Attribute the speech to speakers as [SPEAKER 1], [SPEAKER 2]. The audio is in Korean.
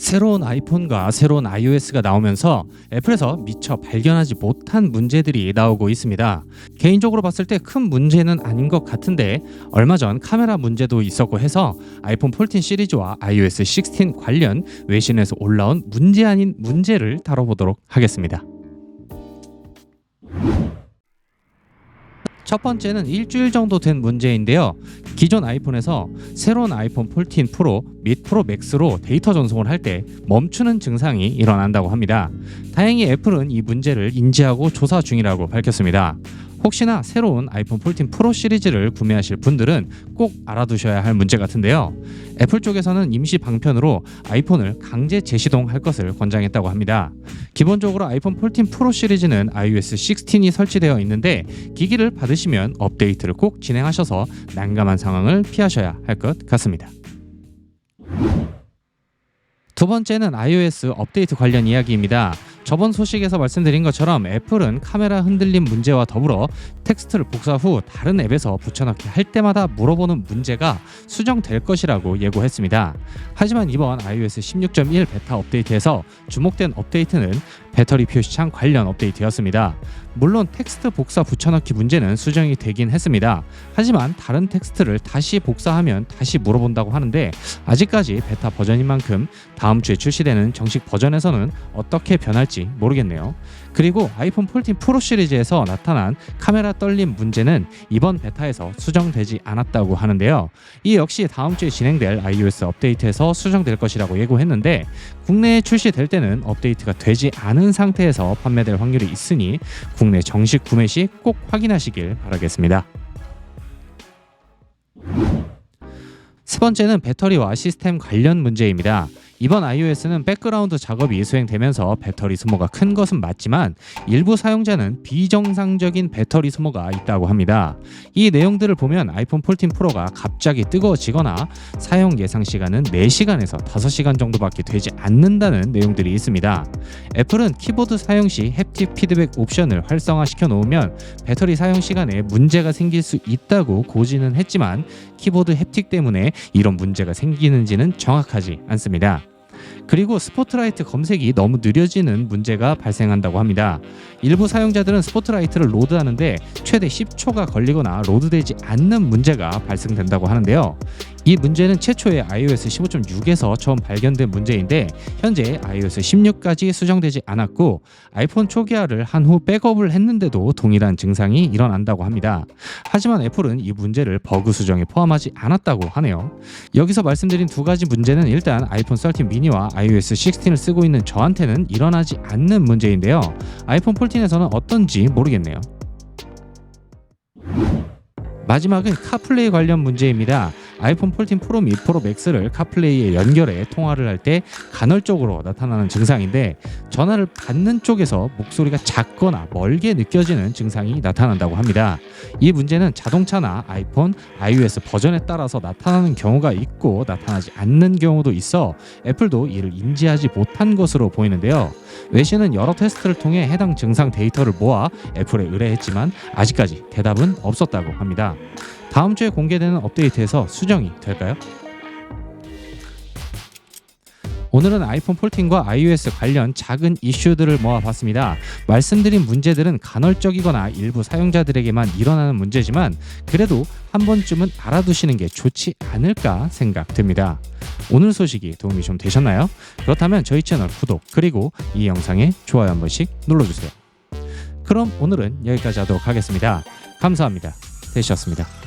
[SPEAKER 1] 새로운 아이폰과 새로운 iOS가 나오면서 애플에서 미처 발견하지 못한 문제들이 나오고 있습니다. 개인적으로 봤을 때 큰 문제는 아닌 것 같은데 얼마 전 카메라 문제도 있었고 해서 아이폰 14 시리즈와 iOS 16 관련 외신에서 올라온 문제 아닌 문제를 다뤄보도록 하겠습니다. 첫 번째는 일주일 정도 된 문제인데요. 기존 아이폰에서 새로운 아이폰 14 프로 및 프로 맥스로 데이터 전송을 할 때 멈추는 증상이 일어난다고 합니다. 다행히 애플은 이 문제를 인지하고 조사 중이라고 밝혔습니다. 혹시나 새로운 아이폰 14 프로 시리즈를 구매하실 분들은 꼭 알아두셔야 할 문제 같은데요. 애플 쪽에서는 임시 방편으로 아이폰을 강제 재시동할 것을 권장했다고 합니다. 기본적으로 아이폰 14 프로 시리즈는 iOS 16이 설치되어 있는데 기기를 받으시면 업데이트를 꼭 진행하셔서 난감한 상황을 피하셔야 할 것 같습니다. 두 번째는 iOS 업데이트 관련 이야기입니다. 저번 소식에서 말씀드린 것처럼 애플은 카메라 흔들림 문제와 더불어 텍스트를 복사 후 다른 앱에서 붙여넣기 할 때마다 물어보는 문제가 수정될 것이라고 예고했습니다. 하지만 이번 iOS 16.1 베타 업데이트에서 주목된 업데이트는 배터리 표시창 관련 업데이트였습니다. 물론 텍스트 복사 붙여넣기 문제는 수정이 되긴 했습니다. 하지만 다른 텍스트를 다시 복사하면 다시 물어본다고 하는데 아직까지 베타 버전인 만큼 다음 주에 출시되는 정식 버전에서는 어떻게 변할지 모르겠네요. 그리고 아이폰 14 프로 시리즈에서 나타난 카메라 떨림 문제는 이번 베타에서 수정되지 않았다고 하는데요. 이 역시 다음 주에 진행될 iOS 업데이트에서 수정될 것이라고 예고했는데 국내에 출시될 때는 업데이트가 되지 않은 상태에서 판매될 확률이 있으니 국내 정식 구매 시 꼭 확인하시길 바라겠습니다. 세 번째는 배터리와 시스템 관련 문제입니다. 이번 iOS는 백그라운드 작업이 수행되면서 배터리 소모가 큰 것은 맞지만 일부 사용자는 비정상적인 배터리 소모가 있다고 합니다. 이 내용들을 보면 아이폰 14 프로가 갑자기 뜨거워지거나 사용 예상 시간은 4시간에서 5시간 정도밖에 되지 않는다는 내용들이 있습니다. 애플은 키보드 사용 시 햅틱 피드백 옵션을 활성화시켜 놓으면 배터리 사용 시간에 문제가 생길 수 있다고 고지는 했지만 키보드 햅틱 때문에 이런 문제가 생기는지는 정확하지 않습니다. 그리고 스포트라이트 검색이 너무 느려지는 문제가 발생한다고 합니다. 일부 사용자들은 스포트라이트를 로드하는데 최대 10초가 걸리거나 로드되지 않는 문제가 발생된다고 하는데요. 이 문제는 최초의 iOS 15.6에서 처음 발견된 문제인데 현재 iOS 16까지 수정되지 않았고 아이폰 초기화를 한 후 백업을 했는데도 동일한 증상이 일어난다고 합니다. 하지만 애플은 이 문제를 버그 수정에 포함하지 않았다고 하네요. 여기서 말씀드린 두 가지 문제는 일단 아이폰 13 미니와 iOS 16을 쓰고 있는 저한테는 일어나지 않는 문제인데요. 아이폰 14에서는 어떤지 모르겠네요. 마지막은 카플레이 관련 문제입니다. 아이폰 14 프로 및 프로 맥스를 카플레이에 연결해 통화를 할 때 간헐적으로 나타나는 증상인데 전화를 받는 쪽에서 목소리가 작거나 멀게 느껴지는 증상이 나타난다고 합니다. 이 문제는 자동차나 아이폰, iOS 버전에 따라서 나타나는 경우가 있고 나타나지 않는 경우도 있어 애플도 이를 인지하지 못한 것으로 보이는데요. 외신은 여러 테스트를 통해 해당 증상 데이터를 모아 애플에 의뢰했지만 아직까지 대답은 없었다고 합니다. 다음 주에 공개되는 업데이트에서 수정이 될까요? 오늘은 아이폰 14과 iOS 관련 작은 이슈들을 모아봤습니다. 말씀드린 문제들은 간헐적이거나 일부 사용자들에게만 일어나는 문제지만 그래도 한 번쯤은 알아두시는 게 좋지 않을까 생각됩니다. 오늘 소식이 도움이 좀 되셨나요? 그렇다면 저희 채널 구독 그리고 이 영상에 좋아요 한 번씩 눌러주세요. 그럼 오늘은 여기까지 하도록 하겠습니다. 감사합니다. 되셨습니다.